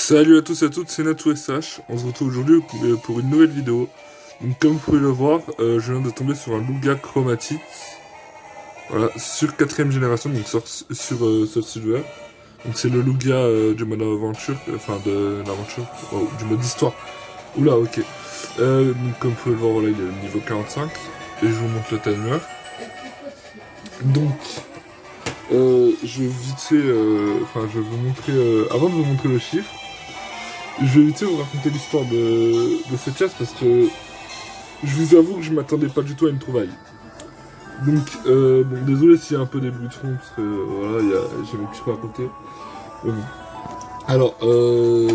Salut à tous et à toutes, c'est Natou SH. On se retrouve aujourd'hui pour une nouvelle vidéo. Donc, comme vous pouvez le voir, je viens de tomber sur un Lugia chromatique. Voilà, sur 4ème génération, donc sur Silver. Donc c'est le Lugia du mode aventure, enfin de l'aventure, du mode histoire. Oula, ok. Donc, comme vous pouvez le voir, voilà, il est au niveau 45. Et je vous montre le timer. Donc, je vais vite fait, je vais vous montrer, avant de vous montrer le chiffre, je vais vite fait vous raconter l'histoire de cette chasse parce que je vous avoue que je m'attendais pas du tout à une trouvaille. Donc, bon, désolé s'il y a un peu des bruits de fond parce que voilà, j'ai mes petits trucs à raconter. Mais bon. Alors,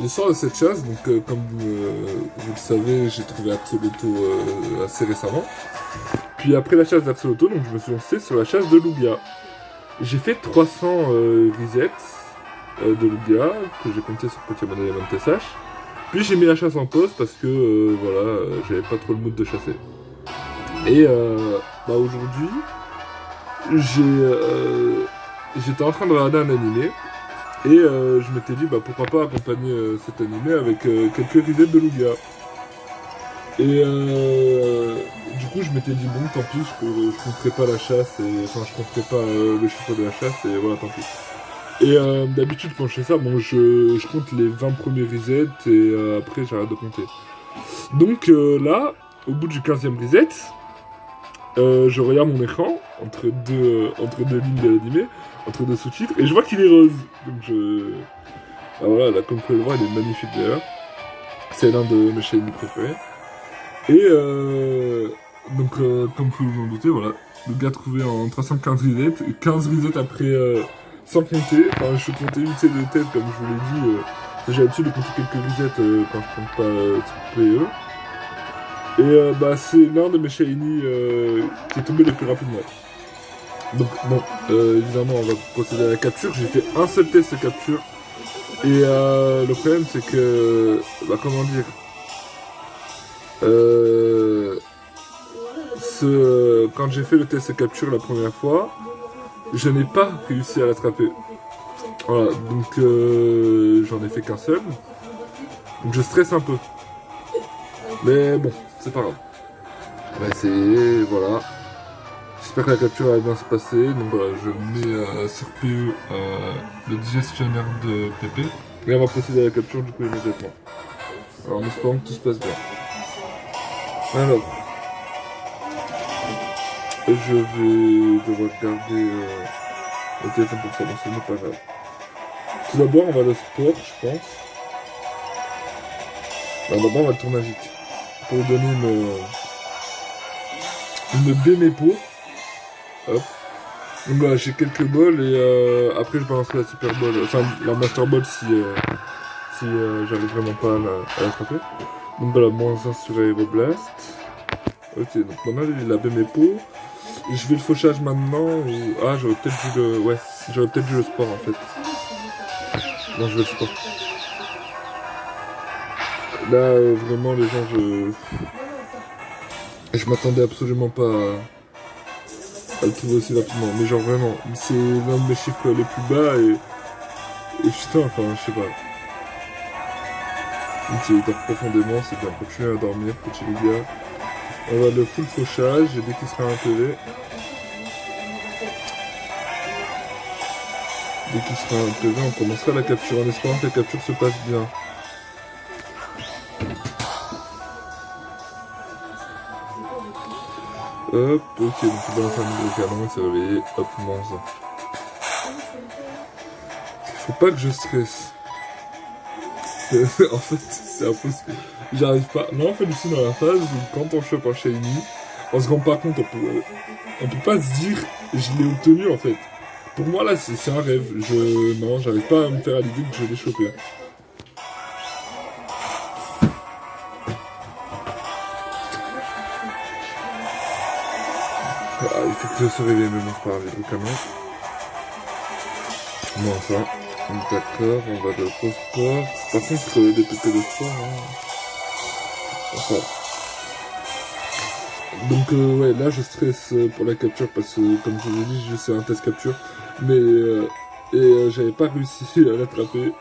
l'histoire de cette chasse, donc comme vous le savez, j'ai trouvé Axolotl assez récemment. Puis après la chasse d'Axolotl, donc je me suis lancé sur la chasse de Lugia. J'ai fait 300 resets de Lugia que j'ai compté sur Pokémon Element SH. Puis j'ai mis la chasse en pause parce que j'avais pas trop le mood de chasser. Et aujourd'hui, j'étais en train de regarder un animé et je m'étais dit pourquoi pas accompagner cet animé avec quelques resets de Lugia. Et du coup je m'étais dit bon tant pis, je compterai pas la chasse et enfin je compterai pas le chiffre de la chasse et voilà tant pis. Et d'habitude quand je fais ça, bon je compte les 20 premiers resets et après j'arrête de compter. Donc là, au bout du 15e reset, je regarde mon écran entre deux lignes de l'animé, entre deux sous-titres, et je vois qu'il est rose. Donc voilà, là comme vous pouvez le voir, il est magnifique d'ailleurs. C'est l'un de mes shiny préférés. Et comme vous pouvez vous en douter, voilà, le gars trouvé en 315 resets, 15 resets après sans compter, enfin je comptais 8 de tête comme je vous l'ai dit, j'ai l'habitude de compter quelques resets quand je compte pas PE. Et c'est l'un de mes shiny qui est tombé le plus rapidement. Donc bon, évidemment on va procéder à la capture, j'ai fait un seul test de capture. Et le problème c'est que, comment dire, quand j'ai fait le test de capture la première fois, je n'ai pas réussi à l'attraper. Voilà, donc j'en ai fait qu'un seul. Donc je stresse un peu. Mais bon, c'est pas grave. On va essayer, voilà. J'espère que la capture va bien se passer. Donc voilà, je mets sur PE le digestionnaire de PP. Et on va procéder à la capture du coup immédiatement. Alors en espérant que tout se passe bien. Alors, je vais devoir garder le téléphone pour ça, donc ce n'est pas grave. Tout d'abord, on va le sport, je pense. Alors d'abord, on va le tournage pour lui donner une bémépo. Hop. Donc voilà, j'ai quelques balles et après je balancerai la super ball, enfin la master ball si j'arrive vraiment pas à l'attraper. Donc voilà, -1 sur Aeroblast. Ok, donc maintenant il a bémépo. Je vais le fauchage maintenant ou... Ah, j'aurais peut-être dû le... Ouais, j'aurais peut-être dû le sport en fait. Non, je vais le sport. Là, vraiment, les gens, je m'attendais absolument pas à le trouver aussi rapidement. Mais genre, vraiment, c'est l'un de mes chiffres les plus bas et putain, enfin, je sais pas. Donc, il dort profondément, c'est bien. Continuer à dormir, petit Lugia. On va le full fauchage et dès qu'il sera intégré... Dès qu'il sera intégré, on commencera la capture en espérant que la capture se passe bien. Hop, ok, donc il balance un nouveau canon, il s'est réveillé, hop, -1. Faut pas que je stresse. En fait, c'est impossible. J'arrive pas. Non, en fait, je suis dans la phase où quand on chope un shiny, on se rend pas compte, on peut pas se dire je l'ai obtenu en fait. Pour moi là, c'est un rêve. Non, j'arrive pas à me faire à l'idée que je l'ai chopé. Ah, il faut que je se réveille maintenant par les canon. Bon, ça. D'accord, on va de au sport. Par contre, des PP de sport, enfin. Donc ouais, là je stresse pour la capture parce que comme je vous ai dit, j'ai fait un test capture. Mais j'avais pas réussi à l'attraper.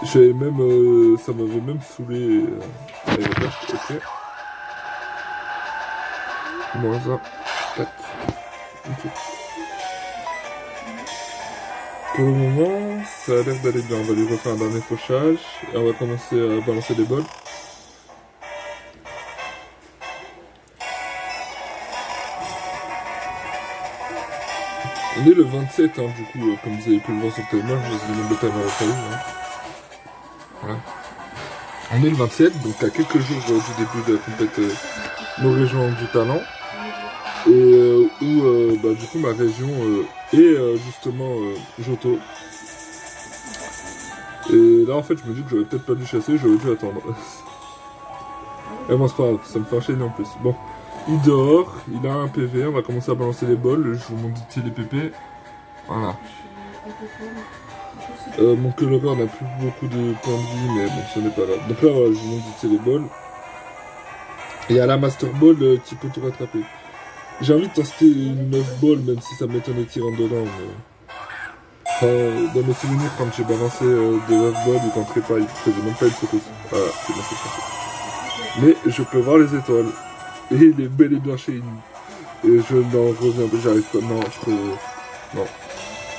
J'avais même, ça m'avait même saoulé à l'époque, ok. Moins un, tac, ok. Pour le moment, ça a l'air d'aller bien. On va lui refaire un dernier fauchage et on va commencer à balancer des bols. On est le 27, hein, du coup, comme vous avez pu le voir sur le timer, je vous demande le timer au cas où. Hein. Voilà. On est le 27, donc à quelques jours du début de la compète nos régions du talent. Et où, du coup, ma région est justement Johto. Et là, en fait, je me dis que j'aurais peut-être pas dû chasser, j'aurais dû attendre. Et bon, c'est pas grave, ça me fait enchaîner en plus. Bon, il dort, il a un PV, on va commencer à balancer les bols, je vous montre vite les PP. Voilà. Mon coloreur n'a plus beaucoup de points de vie, mais bon, ce n'est pas grave. Donc là, voilà, je vous montre vite les bols. Et il y a la Master Ball qui peut tout rattraper. J'ai envie de tester une 9 ball, même si ça m'étonnait qu'il rentre dedans, mais... Enfin, dans mes souvenirs, quand j'ai balancé des 9 balls, il rentrait pas, il faisait même pas une secousse. Voilà, c'est bon, c'est parfait. Mais je peux voir les étoiles. Et il est bel et bien chez lui. Et je n'en reviens pas, j'arrive pas, non, je peux... Non.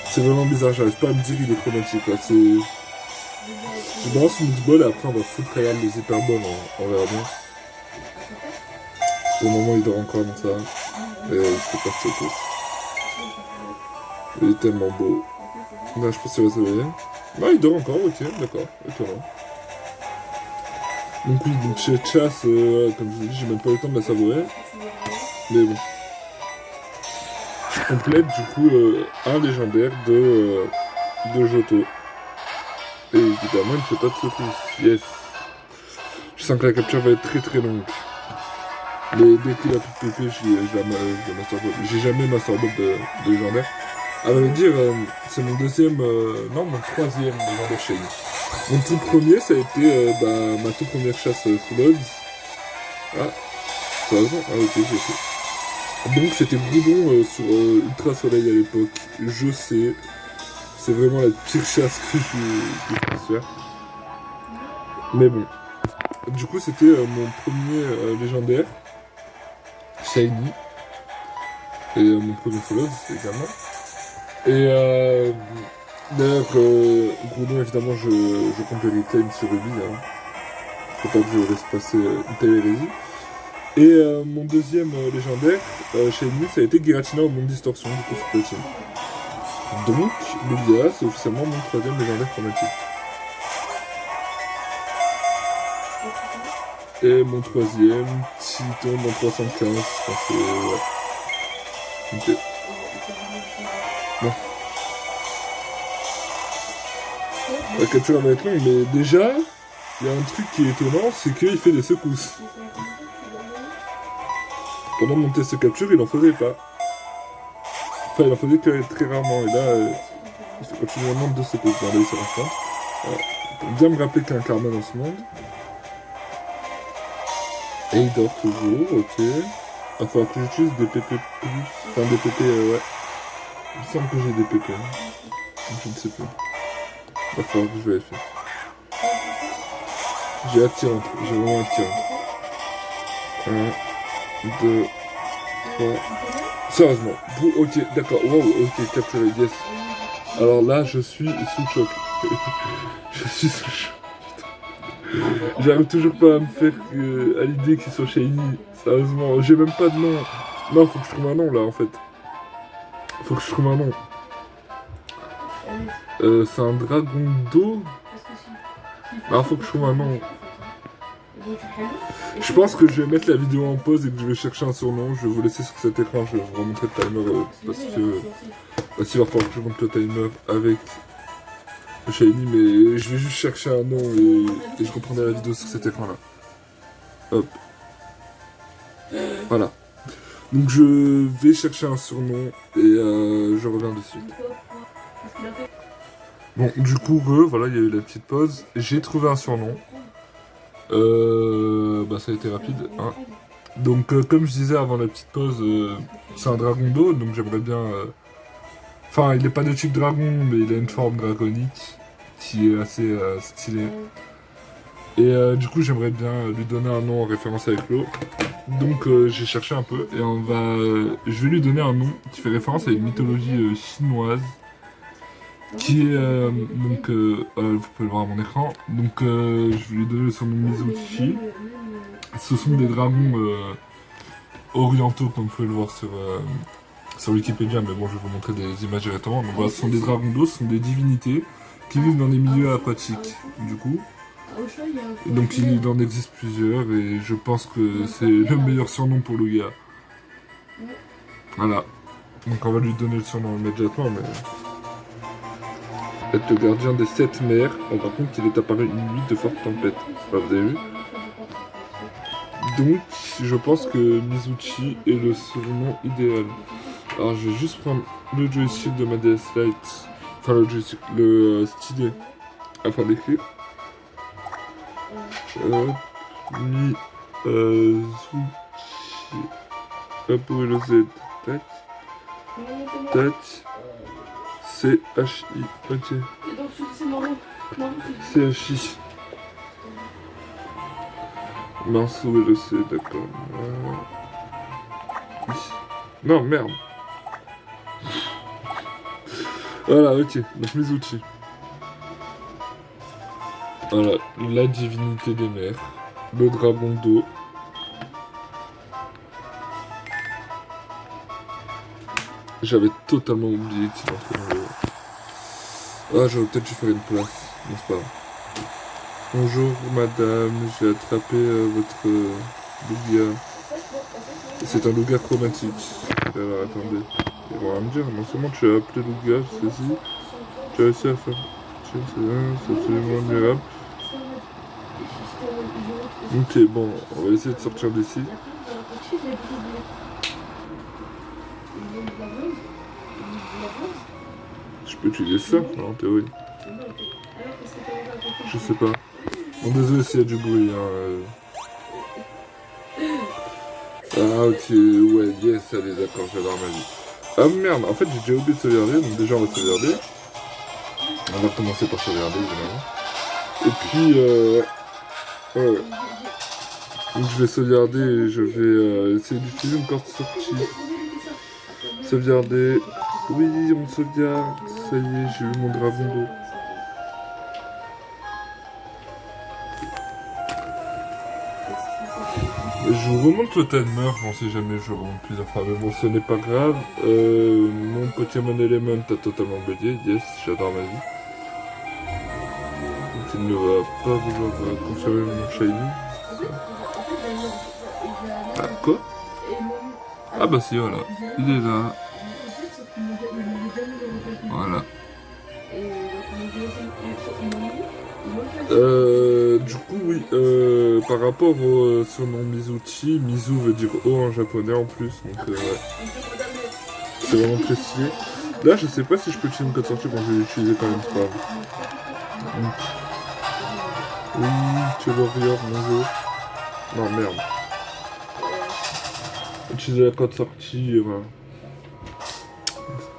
C'est vraiment bizarre, j'arrive pas à me dire qu'il est chromatique, quoi, c'est... Je balance une ball et après on va foutre regarde les hyperballs, on verra bien. Pour le moment, il dort encore dans ça. Et il fait pas de secousse. Il est tellement beau. Là, je pense qu'il va se réveiller. Non, il dort encore, ok, d'accord, étonnant. Donc oui, donc chez Chasse, comme je vous ai dit, j'ai même pas eu le temps de la savourer. Mais bon. Je complète du coup un légendaire de Johto. Et évidemment, il ne fait pas de secousse. Yes. Je sens que la capture va être très très longue. Mais dès qu'il a plus de PP, je la Master Ball. J'ai jamais Master Ball de légendaire. À vrai dire, c'est mon deuxième, non, mon troisième légendaire chez lui. Mon tout premier, ça a été ma toute première chasse Full Odds. Ah, sérieusement? Ah ok, j'ai fait. Donc c'était Groudon sur Ultra Soleil à l'époque. Je sais, c'est vraiment la pire chasse que je puisse faire. Mais bon. Du coup, c'était mon premier légendaire. Shiny. Et mon premier Full Odds également. Et d'ailleurs, Groudon, évidemment, je compte les claims sur Ruby. Hein. Faut pas que je laisse passer une telle hérésie. Et mon deuxième légendaire chez nous, ça a été Giratina au monde distorsion, du coup, sur Platine. Donc, Lugia, c'est officiellement mon troisième légendaire chromatique. Et mon troisième, Titon dans 315, je pense que ouais. Ok. Bon. La capture va être longue, mais déjà, il y a un truc qui est étonnant, c'est qu'il fait des secousses. Pendant mon test capture, il en faisait pas. Enfin, il en faisait que très rarement, et là, il fait continuellement de secousses. Bon, allez, c'est l'instant. Pour bien me rappeler qu'il y a un karma dans ce monde. Et il dort toujours, ok. Il va falloir que j'utilise des PP+. Enfin, des PP, ouais. Il me semble que j'ai des PP. Je ne sais plus. Il va falloir que je vérifie. J'ai attirant, j'ai vraiment attirant. 1, 2, 3. Sérieusement. Ok, d'accord. Wow, ok, capturé, yes. Alors là, je suis sous choc. Je suis sous choc. J'arrive toujours pas à me faire à l'idée qu'ils sont shiny. Sérieusement, j'ai même pas de nom. Non, faut que je trouve un nom là en fait. Faut que je trouve un nom. C'est un dragon d'eau. Alors faut que je trouve un nom. Je pense que je vais mettre la vidéo en pause et que je vais chercher un surnom. Je vais vous laisser sur cet écran. Je vais vous remontrer le timer parce que il va falloir que je monte le timer avec le shiny, mais je vais juste chercher un nom et je reprendrai la vidéo sur cet écran là. Hop. Voilà. Donc je vais chercher un surnom et je reviens dessus. Bon, du coup, voilà, il y a eu la petite pause. J'ai trouvé un surnom. Ça a été rapide. Hein. Donc, comme je disais avant la petite pause, c'est un dragon d'eau, donc j'aimerais bien... Enfin, il n'est pas de type dragon, mais il a une forme draconique. qui est assez stylé. Et du coup, j'aimerais bien lui donner un nom en référence avec l'eau. Donc j'ai cherché un peu et je vais lui donner un nom qui fait référence à une mythologie chinoise. Qui est vous pouvez le voir à mon écran. Donc je vais lui donner son nom Mizuchi. Ce sont des dragons orientaux, comme vous pouvez le voir sur Wikipédia, mais bon, je vais vous montrer des images directement. Donc voilà, ce sont des dragons d'eau, ce sont des divinités qui vivent dans des milieux aquatiques, du coup. Et donc il en existe plusieurs, et je pense que c'est le meilleur surnom pour le gars. Voilà. Donc on va lui donner le surnom immédiatement, mais... Être le gardien des 7 mers, on raconte qu'il est apparu une nuit de forte tempête. Voilà, vous avez vu? Donc, je pense que Mizuchi est le surnom idéal. Alors, je vais juste prendre le joystick de ma DS Lite. Enfin, le joystick, le stylet. Afin d'écrire. Mizuchi. Hop, où est le Z? Tac. Tac. C-H-I. Ok. C-H-I. Mince, où est le C? D'accord. Oui. Non, merde. Voilà, ok. Donc Mizuchi. Voilà, la divinité des mers. Le dragon d'eau. J'avais totalement oublié qu'il entrait dans l'eau. Ah, j'aurais peut-être dû faire une place. Non, c'est pas grave. Bonjour madame, j'ai attrapé votre loup-gars. C'est un loup-gars chromatique. Alors attendez. Ils vont rien me dire, non seulement tu as appelé loup-gars, ceci, tu as réussi à faire... C'est absolument admirable. Ok, bon, on va essayer de sortir d'ici. Je peux utiliser ça, en théorie. Je sais pas. Bon, désolé s'il y a du bruit. Ah, ok, ouais, yes, allez, d'accord, j'adore ma vie. Ah merde, en fait, j'ai déjà oublié de sauvegarder, donc déjà, on va sauvegarder. On va commencer par sauvegarder, évidemment. Et puis, ouais. Donc, je vais sauvegarder et je vais essayer d'utiliser une carte sortie. Sauvegarder. Oui, on sauvegarde. Ça y est, j'ai eu mon dragon d'eau. Je vous remonte le timer, on sait jamais, je remonte plusieurs fois, mais bon, ce n'est pas grave. Mon Pokémon Element a totalement bugué, yes, j'adore ma vie. Donc il ne va pas vouloir consommer mon shiny. Ah, quoi? Ah bah si, voilà, il est là. Voilà. Du coup, oui, par rapport au surnom Mizuchi, Mizu veut dire eau en japonais en plus, donc ouais. C'est vraiment très stylé. Là, je sais pas si je peux utiliser une code sortie, bon, je vais l'utiliser quand même, c'est pas grave. Oui, tu es warrior, bonjour. Non, merde. Utiliser la code sortie, et voilà.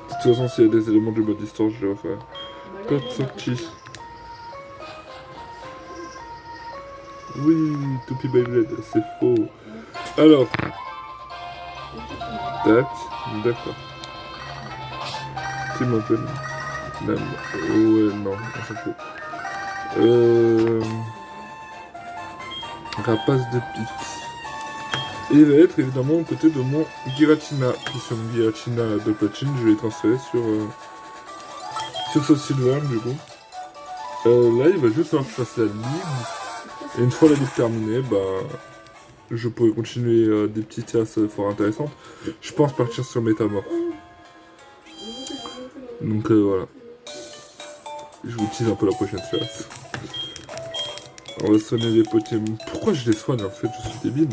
De toute façon, s'il y a des éléments du mode histoire, je vais refaire. Code sortie. Oui, Toupie Beyblade, c'est faux. Alors. Tac, d'accord. Qui m'appelle même. Ouais, non, on s'en fout. Rapace de pite. Et il va être évidemment aux côtés de mon Giratina. Qui sur mon Giratina de platine, je vais transférer sur ce Silver du coup. Là, il va juste falloir que je fasse la ligue. Et une fois la ligue terminée, bah, je pourrais continuer des petites tasses fort intéressantes. Je pense partir sur Métamorph. Donc voilà. Je vous tease un peu la prochaine chasse. On va soigner les Pokémon. Pourquoi je les soigne en fait? Je suis débile.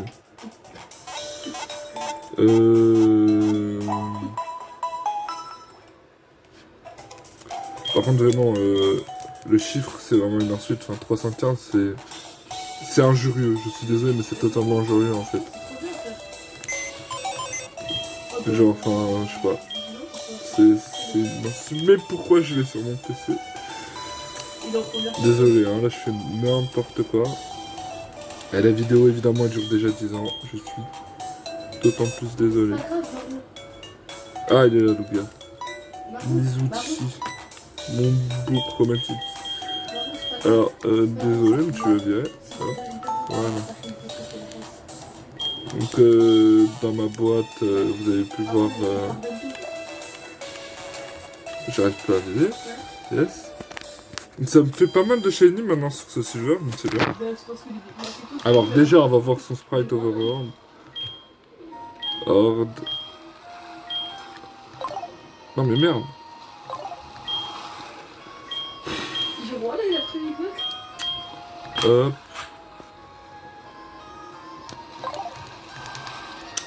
Par contre vraiment le chiffre c'est vraiment une insulte. Enfin 315 c'est injurieux. Je suis désolé mais c'est totalement injurieux en fait. Genre enfin je sais pas. Mais pourquoi je l'ai sur mon PC? Désolé, hein, là je fais n'importe quoi. Et la vidéo évidemment elle dure déjà 10 ans. Je suis d'autant plus désolé. Ah, il est là, le gars. Mizuchi. Mon beau chromatique. Alors, désolé, mais tu veux virer. Hop, voilà. Donc, dans ma boîte, vous avez pu voir. J'arrive pas à vider. Yes. Ça me fait pas mal de shiny maintenant sur ce silver, donc c'est bien. Alors, déjà, on va voir son sprite overworld. Horde. Non, mais merde. Hop.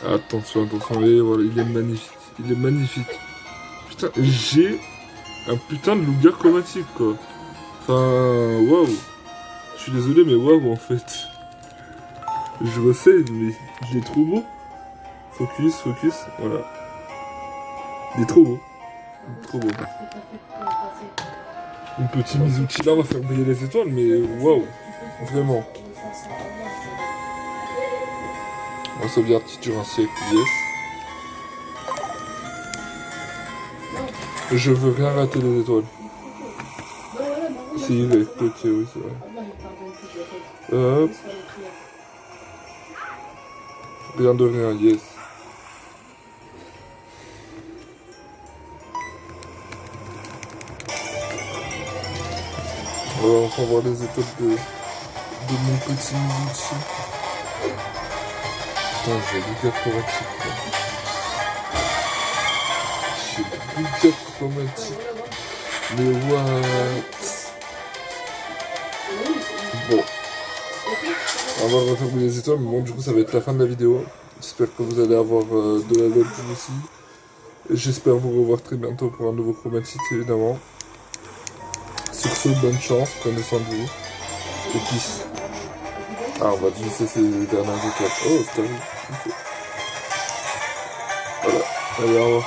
Attention, attention, et voilà, il est magnifique. Il est magnifique. Putain, j'ai un putain de loup-garou chromatique, quoi. Enfin, waouh. Je suis désolé, mais waouh, en fait. Je recèle, mais il est trop beau. Focus, focus, voilà. Il est trop beau. Trop beau. Une petite Mizuchi là, on va faire briller les étoiles, mais waouh. Vraiment. On sauvegarde toujours un siècle, yes. Je veux rien rater les étoiles. C'est Y, ok, oui, c'est vrai. Hop. Rien de rien, yes. On va enfin voir les étoiles de mon petit Mizuchi. Putain, j'ai le gars chromatique, quoi. J'ai le gars chromatique. Mais what? Bon. On va refermer les étoiles, mais bon, du coup, ça va être la fin de la vidéo. J'espère que vous allez avoir de la love aussi. Et j'espère vous revoir très bientôt pour un nouveau chromatique, évidemment. Sur ce, bonne chance, prenez soin de vous. Et peace. Ah, on va glisser ces dernières étoiles. Oh, c'est terrible. Okay. Voilà. Allez, au revoir.